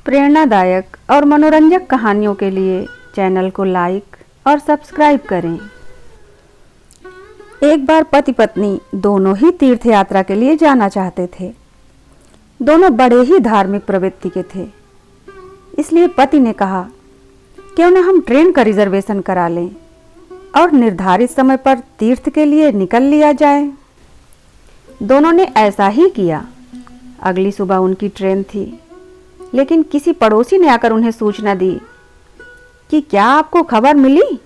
प्रेरणादायक और मनोरंजक कहानियों के लिए चैनल को लाइक और सब्सक्राइब करें। एक बार पति पत्नी दोनों ही तीर्थ यात्रा के लिए जाना चाहते थे। दोनों बड़े ही धार्मिक प्रवृत्ति के थे। इसलिए पति ने कहा, क्यों न हम ट्रेन का रिजर्वेशन करा लें और निर्धारित समय पर तीर्थ के लिए निकल लिया जाए। दोनों ने ऐसा ही किया। अगली सुबह उनकी ट्रेन थी, लेकिन किसी पड़ोसी ने आकर उन्हें सूचना दी कि क्या आपको खबर मिली,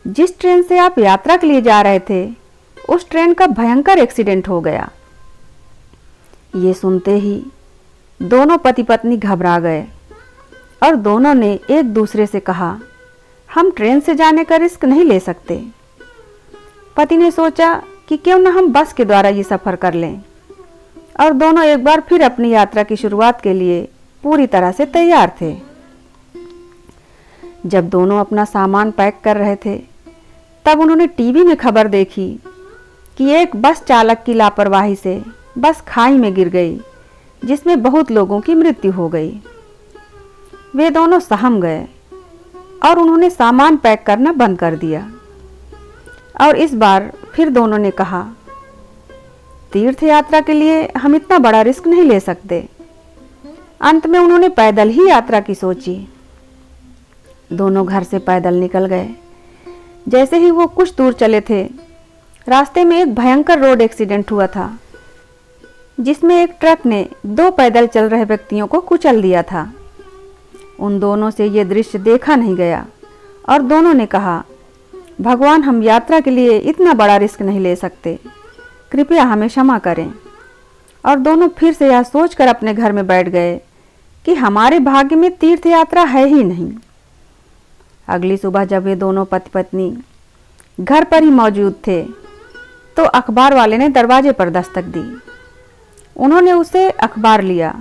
जिस ट्रेन से आप यात्रा के लिए जा रहे थे उस ट्रेन का भयंकर एक्सीडेंट हो गया। ये सुनते ही दोनों पति पत्नी घबरा गए और दोनों ने एक दूसरे से कहा, हम ट्रेन से जाने का रिस्क नहीं ले सकते। पति ने सोचा कि क्यों न हम बस के द्वारा ये सफ़र कर लें, और दोनों एक बार फिर अपनी यात्रा की शुरुआत के लिए पूरी तरह से तैयार थे। जब दोनों अपना सामान पैक कर रहे थे, तब उन्होंने टीवी में खबर देखी कि एक बस चालक की लापरवाही से बस खाई में गिर गई, जिसमें बहुत लोगों की मृत्यु हो गई। वे दोनों सहम गए और उन्होंने सामान पैक करना बंद कर दिया। और इस बार फिर दोनों ने कहा, तीर्थ यात्रा के लिए हम इतना बड़ा रिस्क नहीं ले सकते। अंत में उन्होंने पैदल ही यात्रा की सोची। दोनों घर से पैदल निकल गए। जैसे ही वो कुछ दूर चले थे, रास्ते में एक भयंकर रोड एक्सीडेंट हुआ था, जिसमें एक ट्रक ने दो पैदल चल रहे व्यक्तियों को कुचल दिया था। उन दोनों से ये दृश्य देखा नहीं गया और दोनों ने कहा, भगवान, हम यात्रा के लिए इतना बड़ा रिस्क नहीं ले सकते, कृपया हमें क्षमा करें। और दोनों फिर से यह सोचकर अपने घर में बैठ गए कि हमारे भाग्य में तीर्थ यात्रा है ही नहीं। अगली सुबह जब वे दोनों पति पत्नी घर पर ही मौजूद थे, तो अखबार वाले ने दरवाजे पर दस्तक दी। उन्होंने उसे अखबार लिया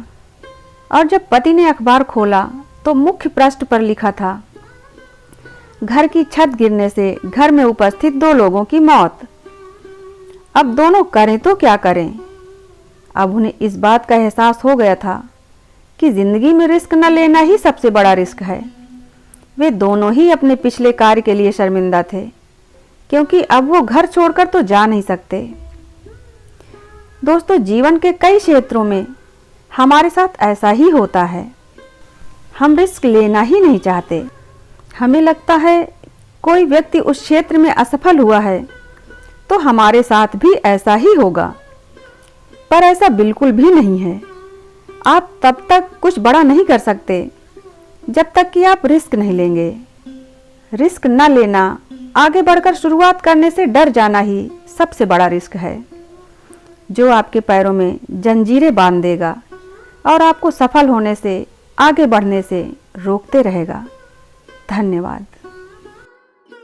और जब पति ने अखबार खोला तो मुख्य पृष्ठ पर लिखा था, घर की छत गिरने से घर में उपस्थित 2 लोगों की मौत। अब दोनों करें तो क्या करें। अब उन्हें इस बात का एहसास हो गया था कि जिंदगी में रिस्क न लेना ही सबसे बड़ा रिस्क है। वे दोनों ही अपने पिछले कार्य के लिए शर्मिंदा थे, क्योंकि अब वो घर छोड़कर तो जा नहीं सकते। दोस्तों, जीवन के कई क्षेत्रों में हमारे साथ ऐसा ही होता है। हम रिस्क लेना ही नहीं चाहते। हमें लगता है कोई व्यक्ति उस क्षेत्र में असफल हुआ है तो हमारे साथ भी ऐसा ही होगा, पर ऐसा बिल्कुल भी नहीं है। आप तब तक कुछ बड़ा नहीं कर सकते जब तक कि आप रिस्क नहीं लेंगे। रिस्क न लेना, आगे बढ़कर शुरुआत करने से डर जाना ही सबसे बड़ा रिस्क है, जो आपके पैरों में जंजीरें बांध देगा और आपको सफल होने से, आगे बढ़ने से रोकते रहेगा। धन्यवाद।